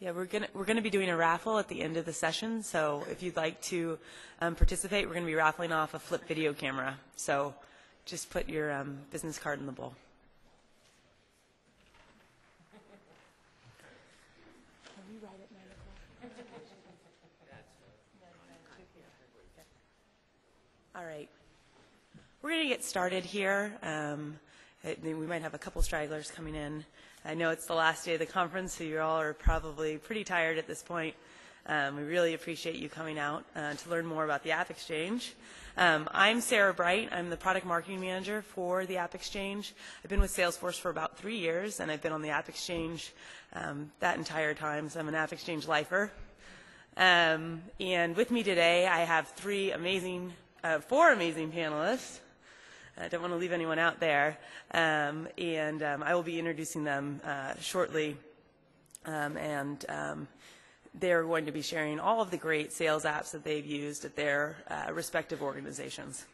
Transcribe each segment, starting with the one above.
Yeah, we're gonna be doing a raffle at the end of the session. So if you'd like to participate, we're gonna be raffling off a flip video camera. So just put your business card in the bowl. All right, we're going to get started here. We might have a couple stragglers coming in. I know it's the last day of the conference, so you all are probably pretty tired at this point. We really appreciate you coming out to learn more about the AppExchange. I'm Sarah Bright. I'm the product marketing manager for the AppExchange. I've been with Salesforce for about 3 years, and I've been on the AppExchange that entire time, so I'm an AppExchange lifer. And with me today, I have four amazing panelists. I don't want to leave anyone out there. I will be introducing them shortly. They're going to be sharing all of the great sales apps that they've used at their respective organizations.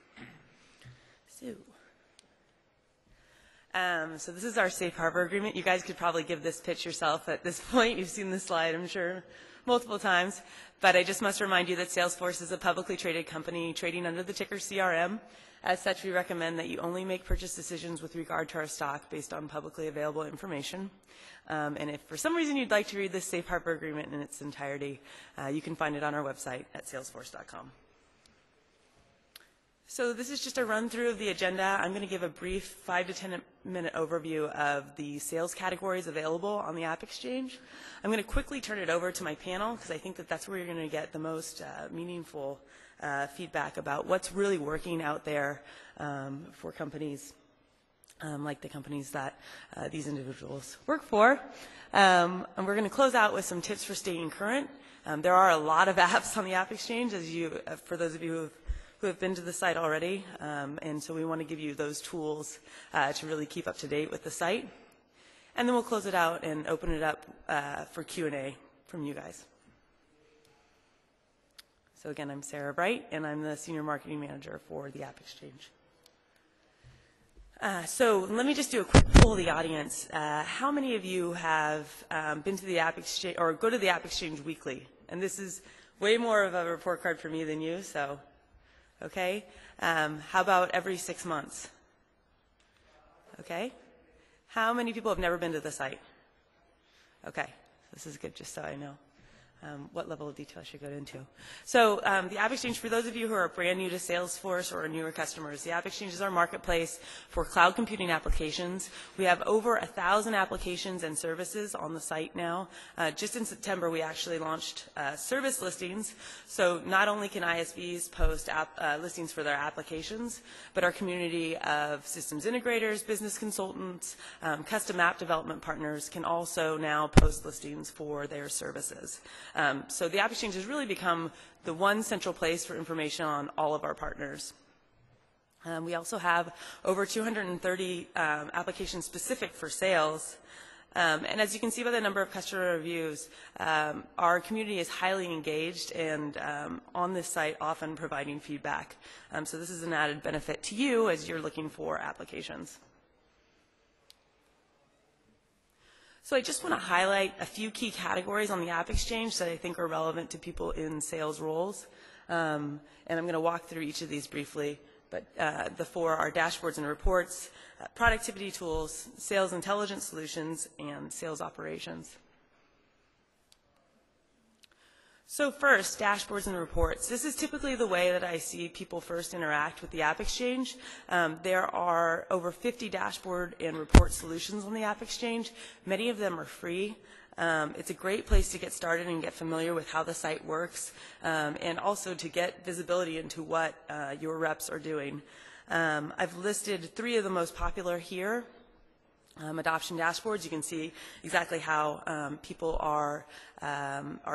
So this is our safe harbor agreement. You guys could probably give this pitch yourself at this point. You've seen this slide, I'm sure, multiple times. But I just must remind you that Salesforce is a publicly traded company trading under the ticker CRM. As such, we recommend that you only make purchase decisions with regard to our stock based on publicly available information. And if for some reason you'd like to read this safe harbor agreement in its entirety, you can find it on our website at salesforce.com. So this is just a run-through of the agenda. I'm going to give a brief 5 to 10 minute overview of the sales categories available on the AppExchange. I'm going to quickly turn it over to my panel because I think that that's where you're going to get the most meaningful feedback about what's really working out there for companies like the companies that these individuals work for. And we're going to close out with some tips for staying current. There are a lot of apps on the AppExchange, for those of you who have been to the site already, and so we want to give you those tools to really keep up to date with the site. And then we'll close it out and open it up for Q&A from you guys. So again, I'm Sarah Bright, and I'm the Senior Marketing Manager for the AppExchange. So let me just do a quick poll of the audience. How many of you have been to the AppExchange or go to the AppExchange weekly? And this is way more of a report card for me than you, so okay. How about every 6 months? Okay. How many people have never been to the site? Okay. This is good, just so I know what level of detail I should go into. So the AppExchange, for those of you who are brand new to Salesforce or newer customers, the AppExchange is our marketplace for cloud computing applications. We have over 1,000 applications and services on the site now. Just in September, we actually launched service listings. So not only can ISVs post listings for their applications, but our community of systems integrators, business consultants, custom app development partners can also now post listings for their services. So the AppExchange has really become the one central place for information on all of our partners. We also have over 230 applications specific for sales. And as you can see by the number of customer reviews, our community is highly engaged and on this site often providing feedback. So this is an added benefit to you as you're looking for applications. So I just want to highlight a few key categories on the AppExchange that I think are relevant to people in sales roles. And I'm going to walk through each of these briefly. But the four are dashboards and reports, productivity tools, sales intelligence solutions, and sales operations. So first, dashboards and reports. This is typically the way that I see people first interact with the AppExchange. There are over 50 dashboard and report solutions on the AppExchange. Many of them are free. It's a great place to get started and get familiar with how the site works, and also to get visibility into what your reps are doing. I've listed 3 of the most popular here. Adoption dashboards, you can see exactly how people are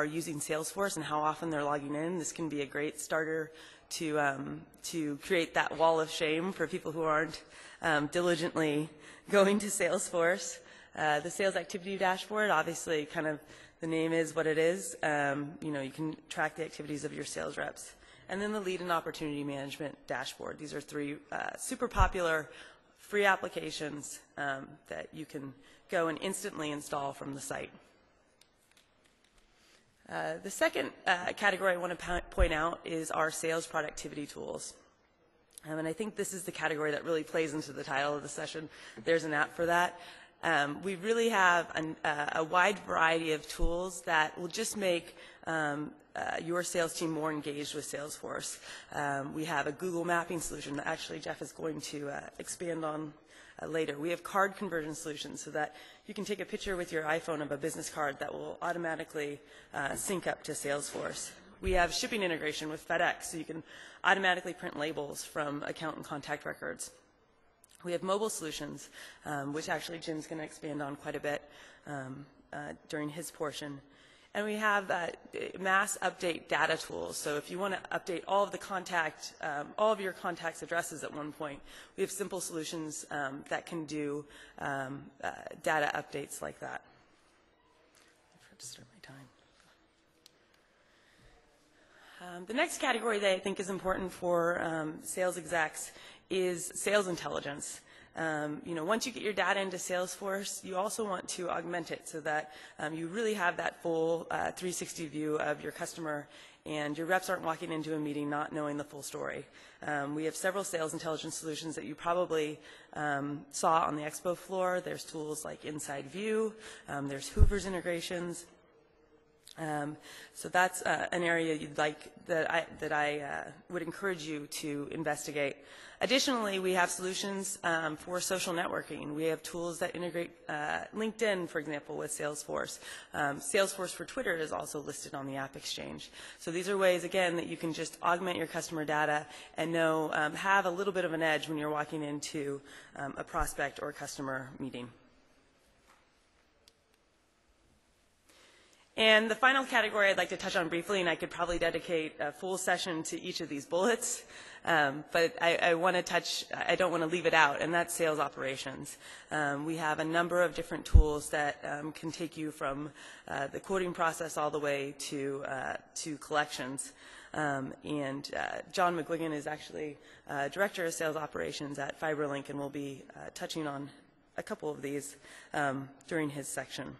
using Salesforce and how often they're logging in. This can be a great starter to create that wall of shame for people who aren't diligently going to Salesforce. The sales activity dashboard, obviously, kind of the name is what it is. You can track the activities of your sales reps. And then the lead and opportunity management dashboard. These are 3 super popular free applications that you can go and instantly install from the site. The second category I want to point out is our sales productivity tools. And I think this is the category that really plays into the title of the session. There's an app for that. We really have a wide variety of tools that will just make your sales team more engaged with Salesforce. We have a Google mapping solution that actually Jeff is going to expand on later. We have card conversion solutions so that you can take a picture with your iPhone of a business card that will automatically sync up to Salesforce. We have shipping integration with FedEx, so you can automatically print labels from account and contact records. We have mobile solutions, which actually Jim's going to expand on quite a bit during his portion. And we have mass update data tools. So if you want to update all of your contacts' addresses at one point, we have simple solutions that can do data updates like that. I forgot to start my time. The next category that I think is important for sales execs is sales intelligence. Once you get your data into Salesforce, you also want to augment it so that you really have that full 360 view of your customer and your reps aren't walking into a meeting not knowing the full story. We have several sales intelligence solutions that you probably saw on the expo floor. There's tools like Inside View. There's Hoover's integrations. So that's an area you'd like that I would encourage you to investigate. Additionally, we have solutions for social networking. We have tools that integrate LinkedIn, for example, with Salesforce. Salesforce for Twitter is also listed on the AppExchange. So these are ways, again, that you can just augment your customer data and have a little bit of an edge when you're walking into a prospect or customer meeting. And the final category I'd like to touch on briefly, and I could probably dedicate a full session to each of these bullets, but I don't want to leave it out, and that's sales operations. We have a number of different tools that can take you from the quoting process all the way to collections. And John McGuigan is actually Director of Sales Operations at FiberLink, and will be touching on a couple of these during his section.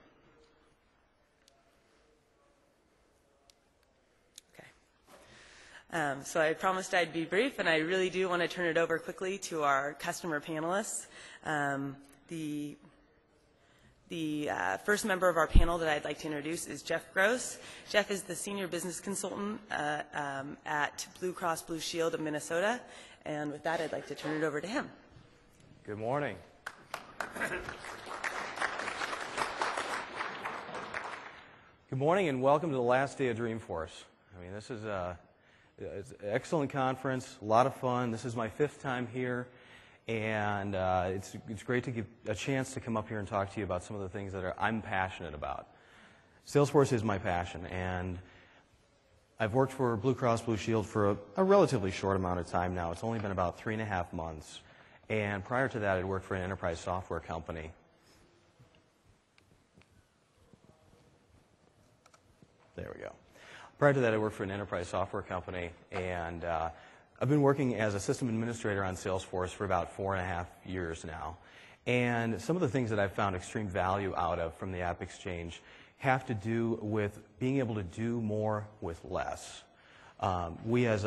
So I promised I'd be brief, and I really do want to turn it over quickly to our customer panelists. The first member of our panel that I'd like to introduce is Jeff Gross. Jeff is the Senior Business Consultant at Blue Cross Blue Shield of Minnesota. And with that, I'd like to turn it over to him. Good morning. Good morning, and welcome to the last day of Dreamforce. I mean, this is it's an excellent conference, a lot of fun. This is my 5th time here, and it's great to get a chance to come up here and talk to you about some of the things that I'm passionate about. Salesforce is my passion, and I've worked for Blue Cross Blue Shield for a relatively short amount of time now. It's only been about 3.5 months, and prior to that, I'd worked for an enterprise software company. There we go. Prior to that, I worked for an enterprise software company, and I've been working as a system administrator on Salesforce for about 4.5 years now. And some of the things that I've found extreme value out of from the AppExchange have to do with being able to do more with less. We, as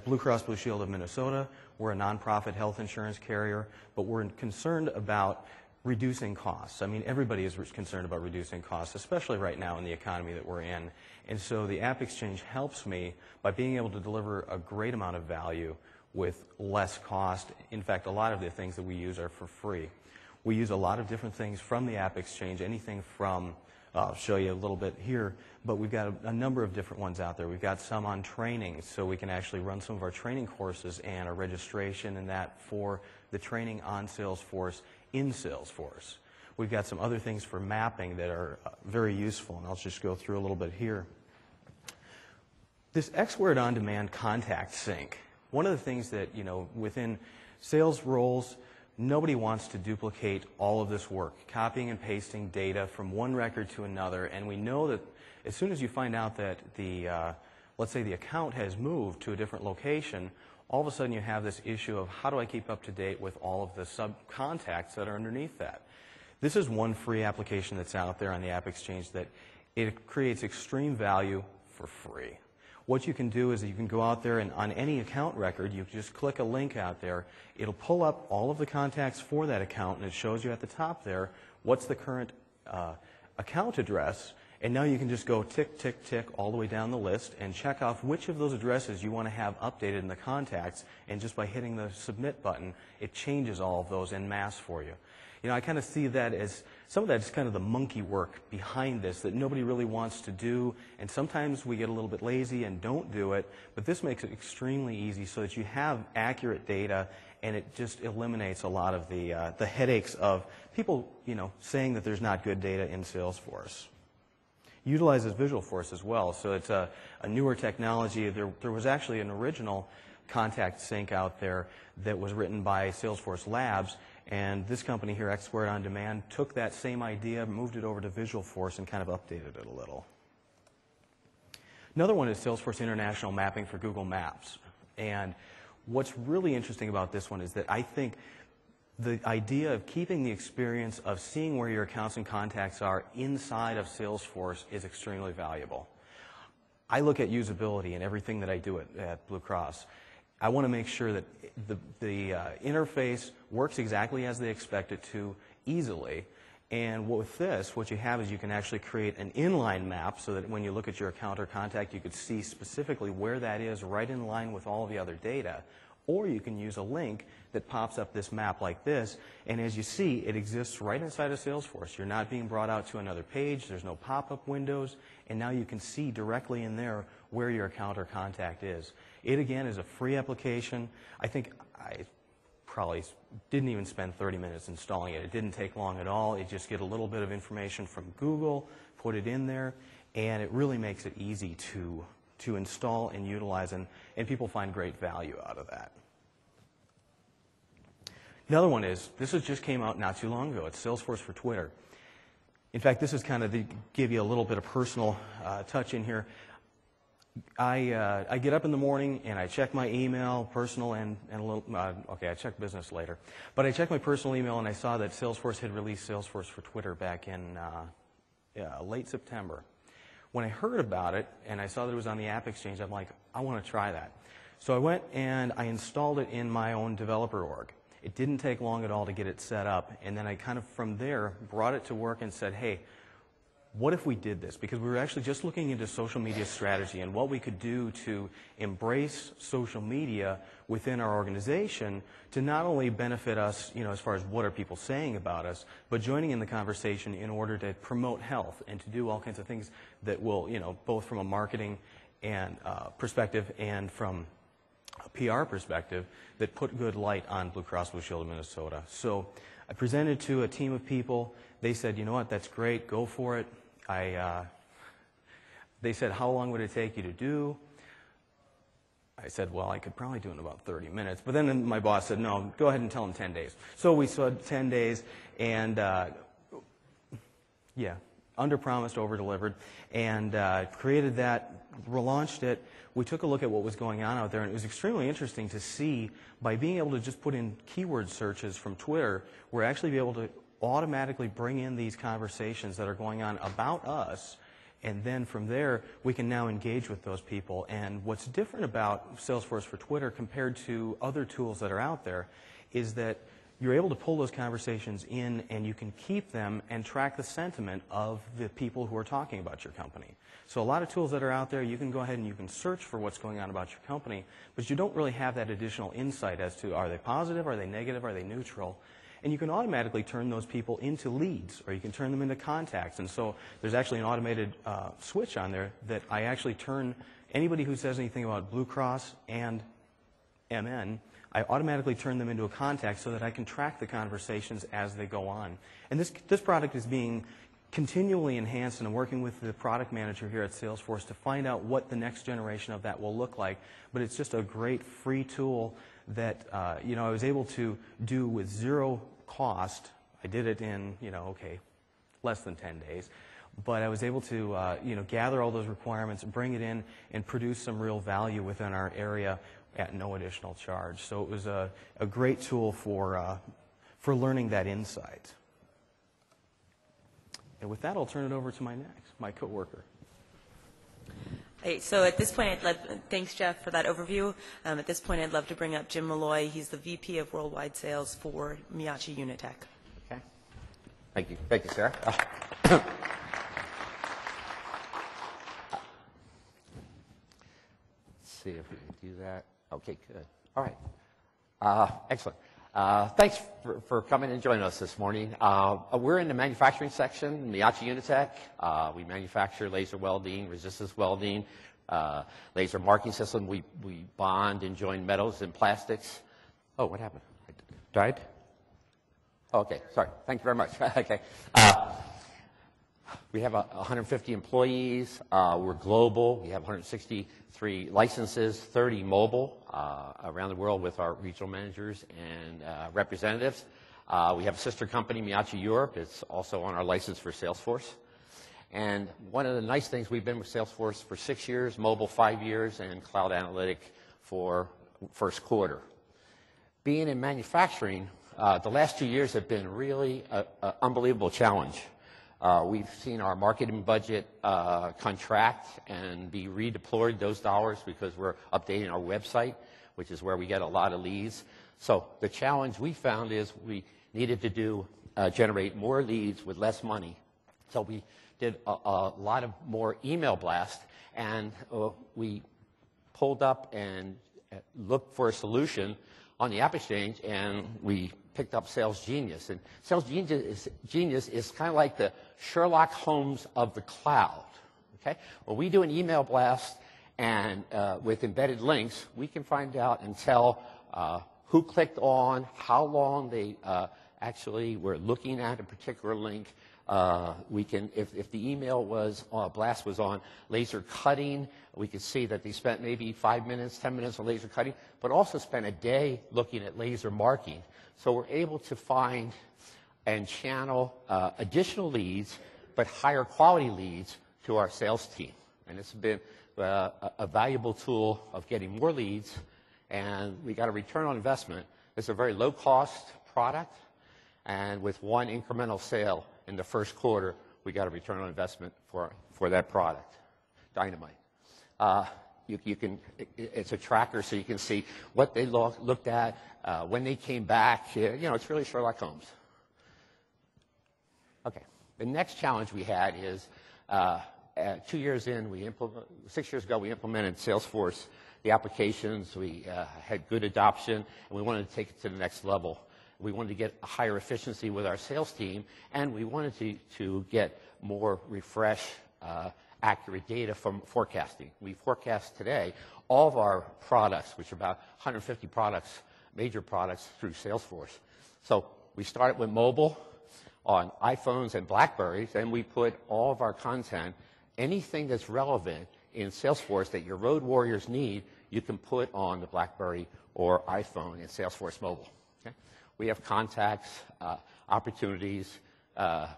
Blue Cross Blue Shield of Minnesota, we're a nonprofit health insurance carrier, but we're concerned about reducing costs. I mean, everybody is concerned about reducing costs, especially right now in the economy that we're in. And so the AppExchange helps me by being able to deliver a great amount of value with less cost. In fact, a lot of the things that we use are for free. We use a lot of different things from the AppExchange, anything from, I'll show you a little bit here, but we've got a number of different ones out there. We've got some on training, so we can actually run some of our training courses and a registration and that for the training on Salesforce in Salesforce. We've got some other things for mapping that are very useful, and I'll just go through a little bit here. This X-Word on-demand contact sync, one of the things that, within sales roles, nobody wants to duplicate all of this work, copying and pasting data from one record to another, and we know that as soon as you find out that let's say the account has moved to a different location, all of a sudden you have this issue of how do I keep up to date with all of the sub-contacts that are underneath that. This is one free application that's out there on the AppExchange that It creates extreme value for free. What you can do is you can go out there and on any account record, you can just click a link out there. It'll pull up all of the contacts for that account, and it shows you at the top there what's the current account address. And now you can just go tick, tick, tick all the way down the list and check off which of those addresses you want to have updated in the contacts. And just by hitting the submit button, it changes all of those en masse for you. You know, I kind of see that as some of that is kind of the monkey work behind this that nobody really wants to do. And sometimes we get a little bit lazy and don't do it. But this makes it extremely easy so that you have accurate data, and it just eliminates a lot of the headaches of people, you know, saying that there's not good data in Salesforce. Utilizes Visualforce as well, so it's a newer technology. There was actually an original contact sync out there that was written by Salesforce Labs, and this company here, X Squared On Demand, took that same idea, moved it over to Visualforce, and kind of updated it a little. Another one is Salesforce International Mapping for Google Maps, and what's really interesting about this one is that I think the idea of keeping the experience of seeing where your accounts and contacts are inside of Salesforce is extremely valuable. I look at usability in everything that I do at Blue Cross. I want to make sure that the interface works exactly as they expect it to easily. And with this, what you have is you can actually create an inline map so that when you look at your account or contact, you could see specifically where that is right in line with all of the other data. Or you can use a link that pops up this map like this, and as you see, it exists right inside of Salesforce. You're not being brought out to another page, there's no pop-up windows, and now you can see directly in there where your account or contact is. It, again, is a free application. I think I probably didn't even spend 30 minutes installing it. It didn't take long at all. You just get a little bit of information from Google, put it in there, and it really makes it easy to install and utilize, and people find great value out of that. Another one is, this just came out not too long ago. It's Salesforce for Twitter. In fact, this is kind of to give you a little bit of personal touch in here. I get up in the morning and I check my email, personal and a little, okay, I check business later. But I checked my personal email and I saw that Salesforce had released Salesforce for Twitter back in late September. When I heard about it and I saw that it was on the AppExchange, I'm like, I want to try that. So I went and I installed it in my own developer org. It didn't take long at all to get it set up, and then I kind of from there brought it to work and said, hey, what if we did this? Because we were actually just looking into social media strategy and what we could do to embrace social media within our organization to not only benefit us, you know, as far as what are people saying about us, but joining in the conversation in order to promote health and to do all kinds of things that will, you know, both from a marketing and perspective and from a PR perspective that put good light on Blue Cross Blue Shield of Minnesota. So I presented to a team of people. They said, you know what, that's great, go for it. They said, how long would it take you to do? I said, well, I could probably do it in about 30 minutes. But then my boss said, no, go ahead and tell them 10 days. So we said 10 days, and yeah, under-promised, over-delivered, and created that, relaunched it. We took a look at what was going on out there, and it was extremely interesting to see, by being able to just put in keyword searches from Twitter, we're actually able to automatically bring in these conversations that are going on about us, and then from there, we can now engage with those people. And what's different about Salesforce for Twitter compared to other tools that are out there is that you're able to pull those conversations in, and you can keep them and track the sentiment of the people who are talking about your company. So a lot of tools that are out there, you can go ahead and you can search for what's going on about your company, but you don't really have that additional insight as to, are they positive, are they negative, are they neutral? And you can automatically turn those people into leads, or you can turn them into contacts. And so there's actually an automated switch on there that I actually turn anybody who says anything about Blue Cross and MN, I automatically turn them into a contact so that I can track the conversations as they go on. And this product is being continually enhanced, and I'm working with the product manager here at Salesforce to find out what the next generation of that will look like. But it's just a great free tool that you know, I was able to do with zero cost. I did it in, you know, okay, less than 10 days. But I was able to you know, gather all those requirements, bring it in, and produce some real value within our area at no additional charge. So it was a great tool for learning that insight. And with that, I'll turn it over to my coworker. Hey, so at this point, thanks, Jeff, for that overview. At this point, I'd love to bring up Jim Malloy. He's the VP of Worldwide Sales for Miyachi Unitech. Okay. Thank you. Thank you, Sarah. Let's see if we can do that. Okay, good. All right. Excellent. Thanks for coming and joining us this morning. We're in the manufacturing section, Miyachi Unitech. We manufacture laser welding, resistance welding, laser marking system. We bond and join metals and plastics. Oh, what happened? I died? Oh, okay, sorry. Thank you very much. Okay. We have 150 employees. We're global. We have 163 licenses, 30 mobile around the world with our regional managers and representatives. We have a sister company, Miyachi Europe. It's also on our license for Salesforce. And one of the nice things, we've been with Salesforce for 6 years, mobile 5 years, and cloud analytic for first quarter. Being in manufacturing, the last 2 years have been really an unbelievable challenge. We've seen our marketing budget contract and be redeployed, those dollars, because we're updating our website, which is where we get a lot of leads. So the challenge we found is we needed to generate more leads with less money. So we did a lot of more email blast, and we pulled up and looked for a solution on the AppExchange, and we picked up Sales Genius. And Sales Genius is kind of like the Sherlock Holmes of the cloud. Okay? When we do an email blast and with embedded links, we can find out and tell who clicked on, how long they actually were looking at a particular link. We can, if the email was blast was on laser cutting, we could see that they spent maybe 5 minutes, 10 minutes on laser cutting, but also spent a day looking at laser marking. So we're able to find and channel additional leads, but higher quality leads to our sales team. And it's been a valuable tool of getting more leads, and we got a return on investment. It's a very low-cost product, and with one incremental sale in the first quarter, we got a return on investment for that product. Dynamite. You can, it's a tracker, so you can see what they looked at, when they came back. You know, it's really Sherlock Holmes. Okay. The next challenge we had is 2 years in, 6 years ago, we implemented Salesforce, the applications. We had good adoption, and we wanted to take it to the next level. We wanted to get a higher efficiency with our sales team, and we wanted to get more refresh, accurate data from forecasting. We forecast today all of our products, which are about 150 products, major products, through Salesforce. So we started with mobile on iPhones and BlackBerries, and we put all of our content, anything that's relevant in Salesforce that your road warriors need, you can put on the BlackBerry or iPhone in Salesforce Mobile. Okay? We have contacts, opportunities.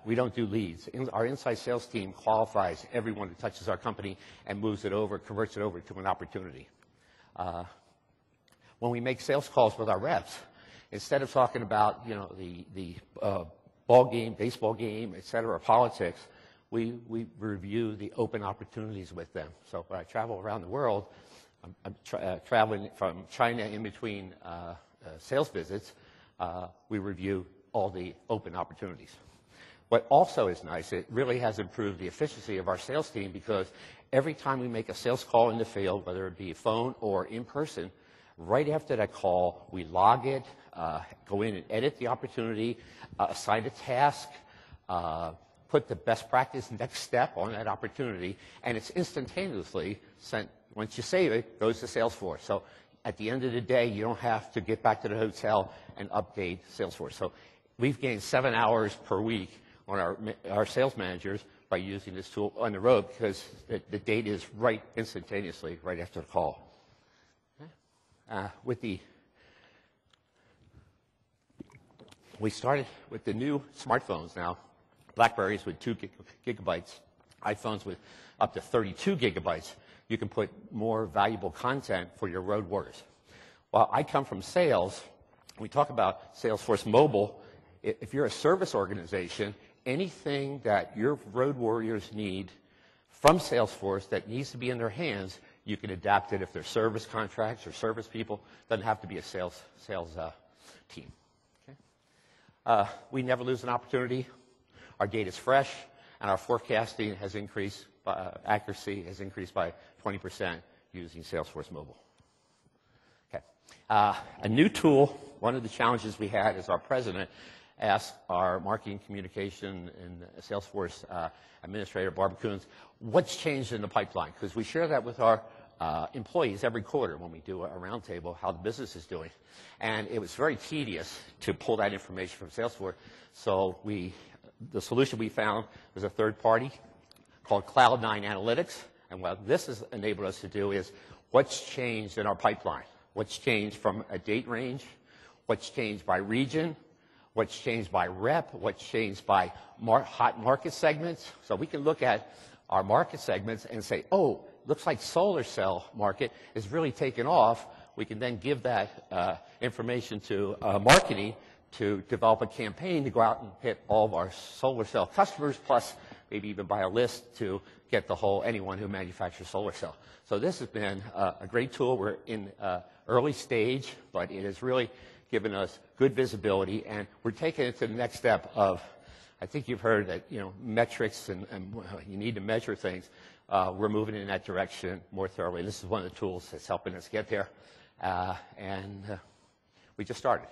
We don't do leads. Our inside sales team qualifies everyone who touches our company and moves it over, converts it over to an opportunity. When we make sales calls with our reps, instead of talking about, you know, the ball game, baseball game, et cetera, politics, we review the open opportunities with them. So when I travel around the world, I'm traveling from China in between sales visits, we review all the open opportunities. What also is nice, it really has improved the efficiency of our sales team, because every time we make a sales call in the field, whether it be a phone or in person, right after that call, we log it, go in and edit the opportunity, assign a task, put the best practice next step on that opportunity, and it's instantaneously sent. Once you save it, it goes to Salesforce. So at the end of the day, you don't have to get back to the hotel and update Salesforce. So we've gained 7 hours per week on our sales managers by using this tool on the road, because the data is right instantaneously right after the call. Okay. We started with the new smartphones now, BlackBerries with 2 gigabytes, iPhones with up to 32 gigabytes. You can put more valuable content for your road warriors. While I come from sales, we talk about Salesforce Mobile. If you're a service organization, anything that your road warriors need from Salesforce that needs to be in their hands, you can adapt it if they're service contracts or service people. Doesn't have to be a sales team. Okay? We never lose an opportunity. Our data is fresh, and our forecasting has increased, accuracy has increased by 20% using Salesforce Mobile. Okay. A new tool, one of the challenges we had is our president asked our marketing communication and Salesforce administrator, Barbara Coons, what's changed in the pipeline? Because we share that with our employees every quarter when we do a roundtable, how the business is doing. And it was very tedious to pull that information from Salesforce. So the solution we found was a third party called Cloud9 Analytics. And what this has enabled us to do is what's changed in our pipeline? What's changed from a date range? What's changed by region? What's changed by rep? What's changed by hot market segments? So we can look at our market segments and say, oh, looks like solar cell market is really taking off. We can then give that information to marketing to develop a campaign to go out and hit all of our solar cell customers, plus maybe even buy a list to get anyone who manufactures solar cell. So this has been a great tool. We're in early stage, but it has really given us good visibility, and we're taking it to the next step of, I think you've heard that, metrics and you need to measure things. We're moving in that direction more thoroughly. This is one of the tools that's helping us get there, and we just started.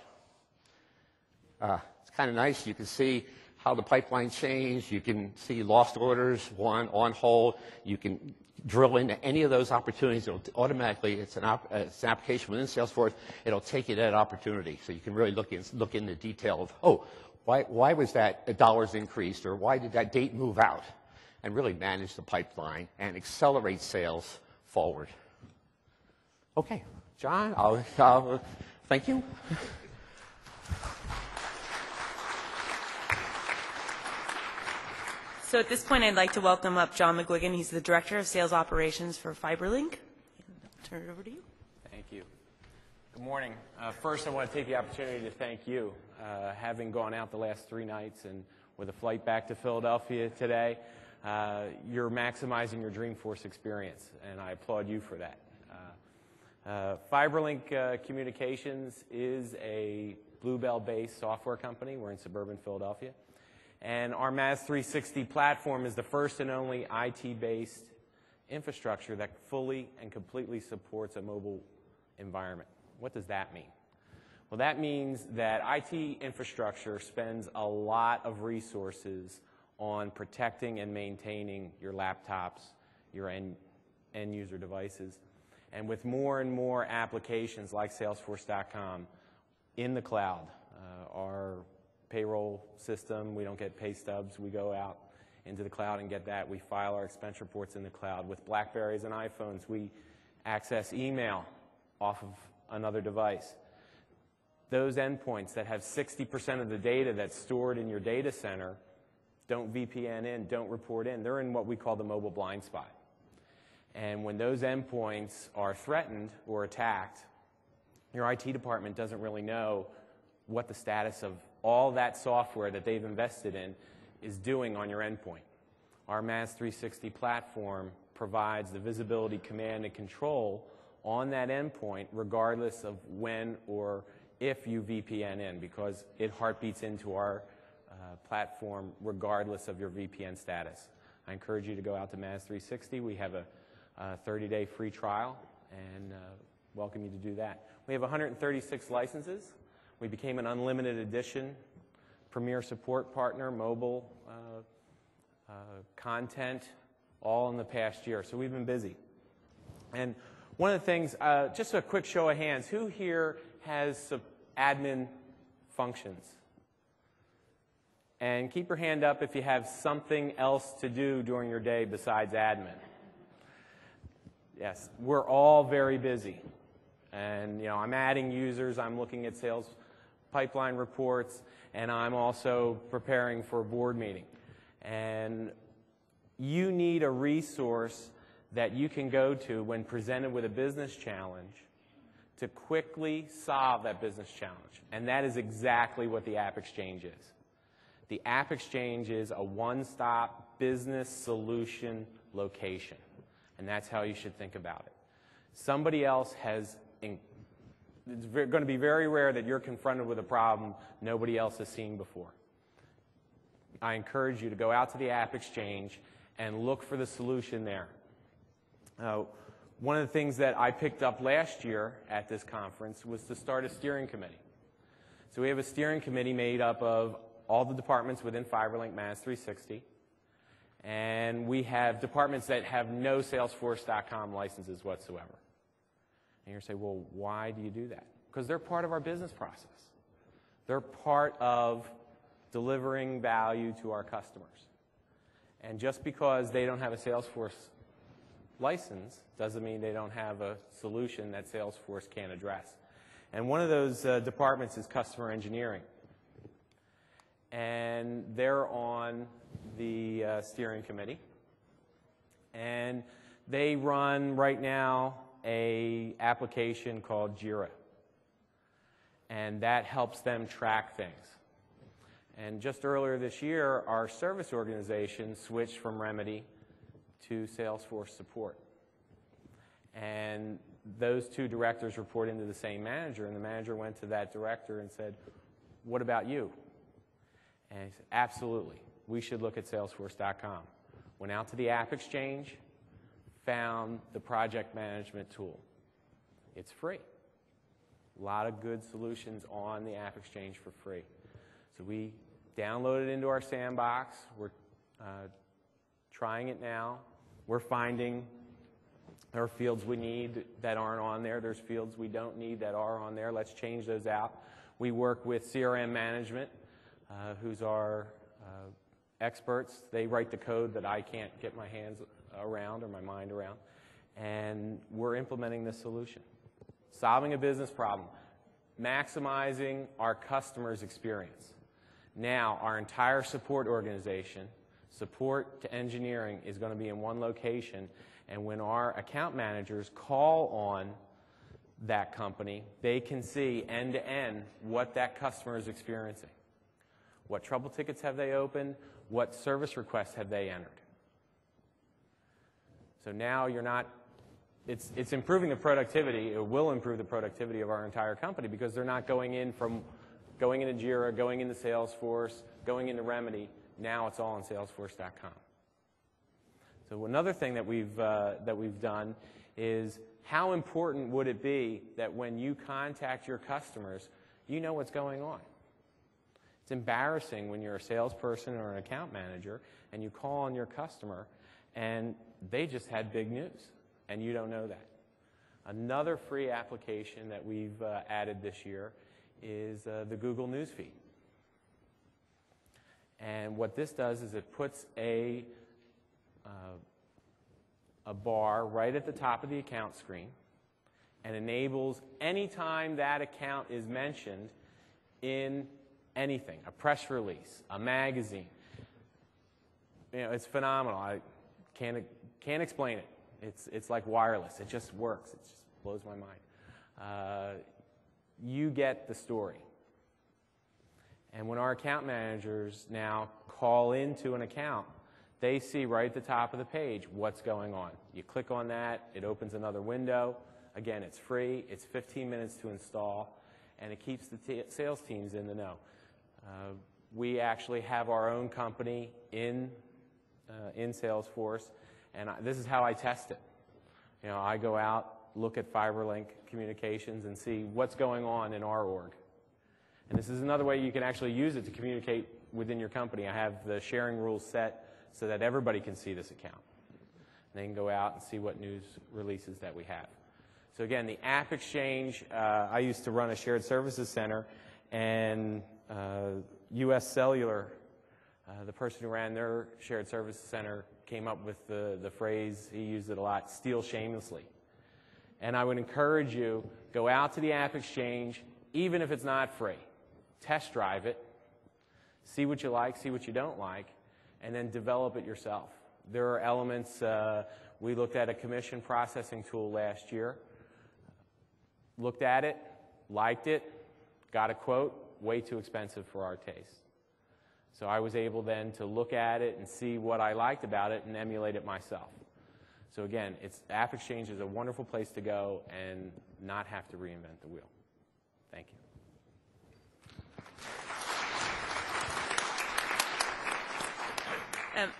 It's kind of nice. You can see how the pipeline changed. You can see lost orders, won, on hold. You can drill into any of those opportunities. It'll automatically, it's an application within Salesforce. It'll take you to that opportunity. So you can really look in the detail of, oh, why was that dollars increased, or why did that date move out? And really manage the pipeline and accelerate sales forward. Okay, John, I'll thank you. So at this point, I'd like to welcome up John McGuigan. He's the Director of Sales Operations for FiberLink. I'll turn it over to you. Thank you. Good morning. First, I want to take the opportunity to thank you. Having gone out the last 3 nights and with a flight back to Philadelphia today, you're maximizing your Dreamforce experience, and I applaud you for that. FiberLink Communications is a Bluebell-based software company. We're in suburban Philadelphia. And our MAS 360 platform is the first and only IT-based infrastructure that fully and completely supports a mobile environment. What does that mean? Well, that means that IT infrastructure spends a lot of resources on protecting and maintaining your laptops, your end user devices. And with more and more applications like Salesforce.com in the cloud, our payroll system, we don't get pay stubs, we go out into the cloud and get that. We file our expense reports in the cloud. With BlackBerries and iPhones, we access email off of another device. Those endpoints that have 60% of the data that's stored in your data center don't VPN in, don't report in. They're in what we call the mobile blind spot. And when those endpoints are threatened or attacked, your IT department doesn't really know what the status of all that software that they've invested in is doing on your endpoint. Our MAS 360 platform provides the visibility, command, and control on that endpoint regardless of when or if you VPN in, because it heartbeats into our platform regardless of your VPN status. I encourage you to go out to MAS 360. We have a 30-day free trial, and welcome you to do that. We have 136 licenses. We became an unlimited edition premier support partner, mobile content, all in the past year. So we've been busy. And one of the things, just a quick show of hands, who here has admin functions? And keep your hand up if you have something else to do during your day besides admin. Yes, we're all very busy. And I'm adding users, I'm looking at sales pipeline reports, and I'm also preparing for a board meeting. And you need a resource that you can go to when presented with a business challenge to quickly solve that business challenge. And that is exactly what the AppExchange is. The AppExchange is a one-stop business solution location, and that's how you should think about it. Somebody else has, it's going to be very rare that you're confronted with a problem nobody else has seen before. I encourage you to go out to the AppExchange and look for the solution there. One of the things that I picked up last year at this conference was to start a steering committee. So we have a steering committee made up of all the departments within FiberLink Managed 360, and we have departments that have no Salesforce.com licenses whatsoever. And you're going to say, well, why do you do that? Because they're part of our business process. They're part of delivering value to our customers. And just because they don't have a Salesforce license doesn't mean they don't have a solution that Salesforce can address. And one of those departments is customer engineering. And they're on the steering committee. And they run right now an application called Jira. And that helps them track things. And just earlier this year, our service organization switched from Remedy to Salesforce support. And those two directors report into the same manager, and the manager went to that director and said, what about you? And he said, absolutely, we should look at Salesforce.com. Went out to the AppExchange, found the project management tool. It's free. A lot of good solutions on the AppExchange for free. So we download it into our sandbox. We're trying it now. We're finding there are fields we need that aren't on there. There's fields we don't need that are on there. Let's change those out. We work with CRM management, who's our experts. They write the code that I can't get my hands around or my mind around. And we're implementing this solution. Solving a business problem. Maximizing our customers' experience. Now, our entire support organization, support to engineering, is going to be in one location. And when our account managers call on that company, they can see end-to-end what that customer is experiencing. What trouble tickets have they opened? What service requests have they entered? So now you're not, it's improving the productivity. It will improve the productivity of our entire company because they're not going into Jira, going into Salesforce, going into Remedy. Now it's all on Salesforce.com. So another thing that we've done is how important would it be that when you contact your customers, you know what's going on. It's embarrassing when you're a salesperson or an account manager and you call on your customer and they just had big news and you don't know that. Another free application that we've added this year is the Google News feed. And what this does is it puts a bar right at the top of the account screen and enables any time that account is mentioned in anything, a press release, a magazine. You know, it's phenomenal. I can't explain it. It's like wireless. It just works. It just blows my mind. You get the story. And when our account managers now call into an account, they see right at the top of the page what's going on. You click on that, it opens another window. Again, it's free, it's 15 minutes to install, and it keeps the sales teams in the know. We actually have our own company in Salesforce, and this is how I test it. You know, I go out, look at FiberLink communications, and see what's going on in our org. And this is another way you can actually use it to communicate within your company. I have the sharing rules set so that everybody can see this account. And they can go out and see what news releases that we have. So again, the AppExchange, I used to run a shared services center, and US Cellular, the person who ran their shared services center, came up with the phrase, he used it a lot, steal shamelessly. And I would encourage you, go out to the AppExchange, even if it's not free. Test drive it, see what you like, see what you don't like, and then develop it yourself. There are elements, we looked at a commission processing tool last year, looked at it, liked it, got a quote, way too expensive for our taste. So I was able then to look at it and see what I liked about it and emulate it myself. So again, AppExchange is a wonderful place to go and not have to reinvent the wheel. Thank you.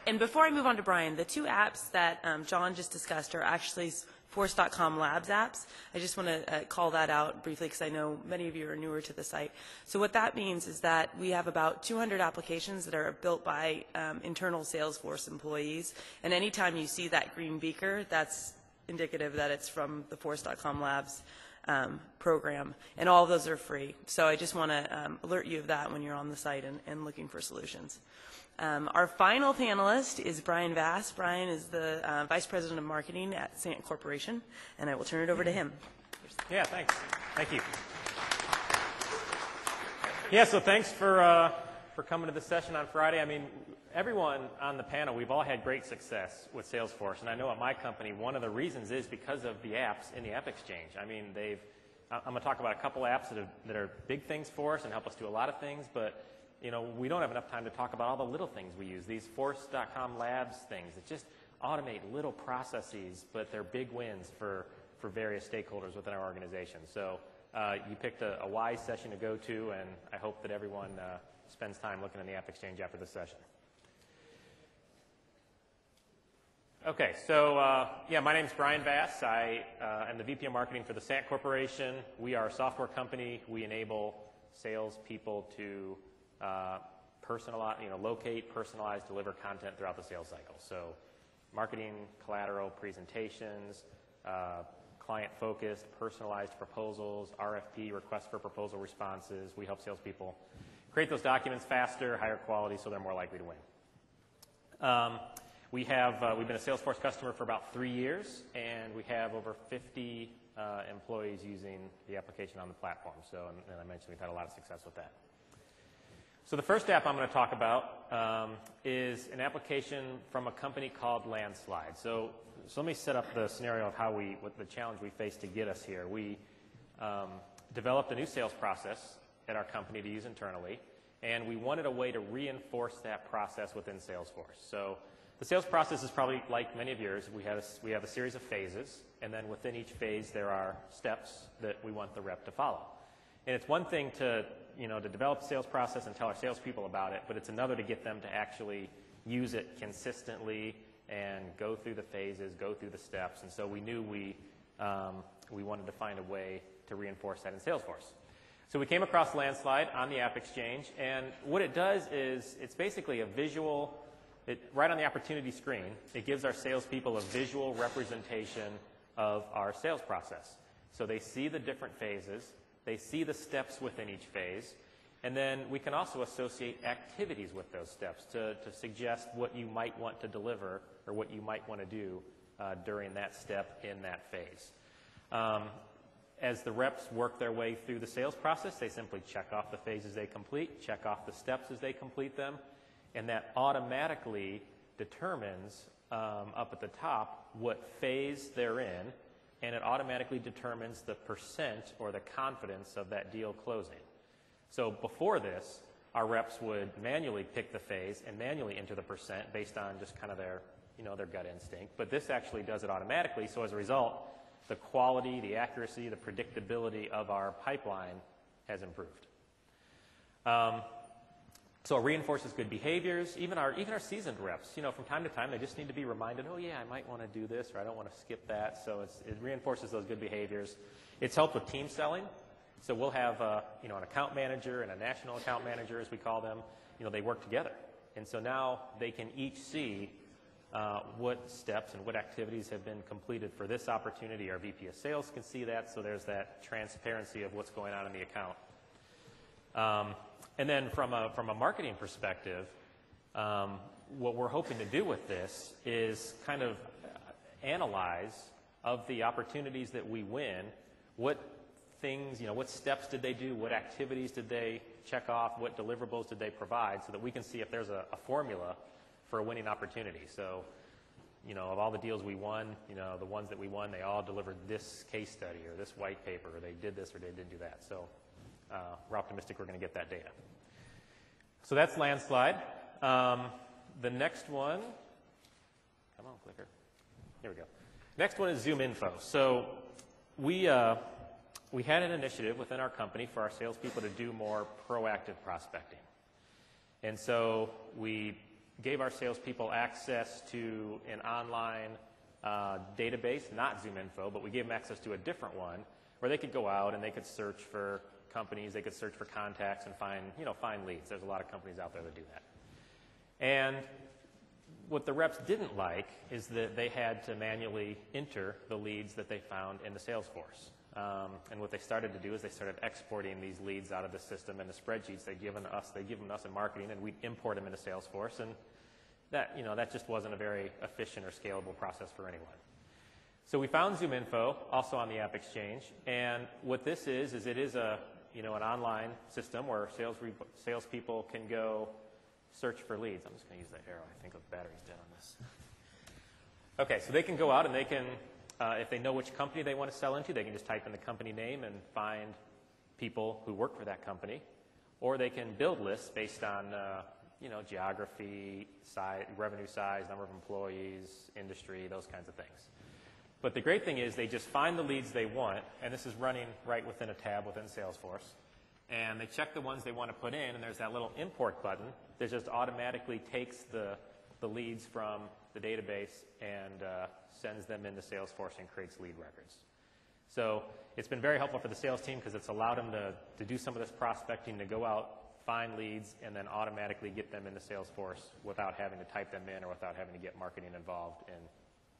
And before I move on to Brian, the two apps that John just discussed are actually Force.com Labs apps. I just want to call that out briefly because I know many of you are newer to the site. So what that means is that we have about 200 applications that are built by internal Salesforce employees. And anytime you see that green beaker, that's indicative that it's from the Force.com Labs program. And all of those are free. So I just want to alert you of that when you're on the site and looking for solutions. Our final panelist is Brian Vass. Brian is the Vice President of Marketing at Sant Corporation, and I will turn it over to him. Yeah, thanks. Thank you. Yeah, so thanks for coming to the session on Friday. I mean, everyone on the panel, we've all had great success with Salesforce, and I know at my company, one of the reasons is because of the apps in the AppExchange. I mean, I'm going to talk about a couple apps that are big things for us and help us do a lot of things, but you know, we don't have enough time to talk about all the little things we use. These Force.com Labs things that just automate little processes, but they're big wins for various stakeholders within our organization. So you picked a wise session to go to, and I hope that everyone spends time looking in the AppExchange after this session. Okay, so yeah, my name's Brian Vass. I am the VP of Marketing for the Sant Corporation. We are a software company. We enable salespeople to personalize, locate, personalize, deliver content throughout the sales cycle. So marketing, collateral, presentations, client-focused, personalized proposals, RFP, request for proposal responses. We help salespeople create those documents faster, higher quality, so they're more likely to win. We've been a Salesforce customer for about 3 years, and we have over 50 employees using the application on the platform. So, and I mentioned we've had a lot of success with that. So the first app I'm going to talk about is an application from a company called Landslide. So let me set up the scenario of what the challenge we faced to get us here. We developed a new sales process at our company to use internally, and we wanted a way to reinforce that process within Salesforce. So the sales process is probably like many of yours. We have a series of phases, and then within each phase there are steps that we want the rep to follow. And it's one thing to develop a sales process and tell our salespeople about it, but it's another to get them to actually use it consistently and go through the phases, go through the steps. And so we knew we wanted to find a way to reinforce that in Salesforce. So we came across Landslide on the AppExchange, and what it does is it's basically a visual, right on the opportunity screen, it gives our salespeople a visual representation of our sales process. So they see the different phases, they see the steps within each phase, and then we can also associate activities with those steps to suggest what you might want to deliver or what you might want to do during that step in that phase. As the reps work their way through the sales process, they simply check off the phases they complete, check off the steps as they complete them, and that automatically determines up at the top what phase they're in, and it automatically determines the percent or the confidence of that deal closing. So before this, our reps would manually pick the phase and manually enter the percent based on just kind of their gut instinct. But this actually does it automatically, so as a result, the quality, the accuracy, the predictability of our pipeline has improved. So it reinforces good behaviors. Even our seasoned reps, from time to time, they just need to be reminded, oh yeah, I might want to do this, or I don't want to skip that. So it reinforces those good behaviors. It's helped with team selling. So we'll have an account manager and a national account manager, as we call them. They work together, and so now they can each see what steps and what activities have been completed for this opportunity. Our VP of Sales can see that, so there's that transparency of what's going on in the account. And then from a marketing perspective, what we're hoping to do with this is kind of analyze of the opportunities that we win, what things, what steps did they do, what activities did they check off, what deliverables did they provide, so that we can see if there's a formula for a winning opportunity. So, of all the deals we won, the ones that we won, they all delivered this case study or this white paper, or they did this or they didn't do that. So we're optimistic we're going to get that data. So that's Landslide. The next one, come on, clicker. Here we go. Next one is ZoomInfo. So we had an initiative within our company for our salespeople to do more proactive prospecting. And so we gave our salespeople access to an online database, not ZoomInfo, but we gave them access to a different one where they could go out and they could search for companies, they could search for contacts and find leads. There's a lot of companies out there that do that. And what the reps didn't like is that they had to manually enter the leads that they found in the Salesforce. And what they started to do is they started exporting these leads out of the system into spreadsheets they'd given us in marketing, and we'd import them into Salesforce. And that just wasn't a very efficient or scalable process for anyone. So we found ZoomInfo, also on the AppExchange, and what this is it is an online system where salespeople can go search for leads. I'm just going to use that arrow. I think the battery's dead on this. Okay, so they can go out and they can, if they know which company they want to sell into, they can just type in the company name and find people who work for that company, or they can build lists based on geography, size, revenue size, number of employees, industry, those kinds of things. But the great thing is they just find the leads they want, and this is running right within a tab within Salesforce, and they check the ones they want to put in, and there's that little import button that just automatically takes the leads from the database and sends them into Salesforce and creates lead records. So it's been very helpful for the sales team because it's allowed them to do some of this prospecting, to go out, find leads, and then automatically get them into Salesforce without having to type them in or without having to get marketing involved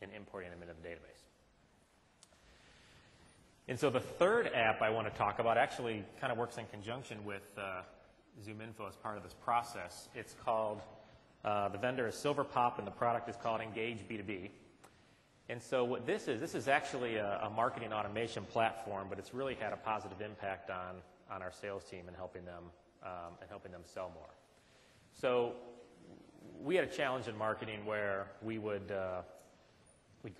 in importing them into the database. And so the third app I want to talk about actually kind of works in conjunction with ZoomInfo as part of this process. It's called, the vendor is SilverPop, and the product is called Engage B2B. And so what this is actually a marketing automation platform, but it's really had a positive impact on our sales team and helping them sell more. So we had a challenge in marketing where we'd go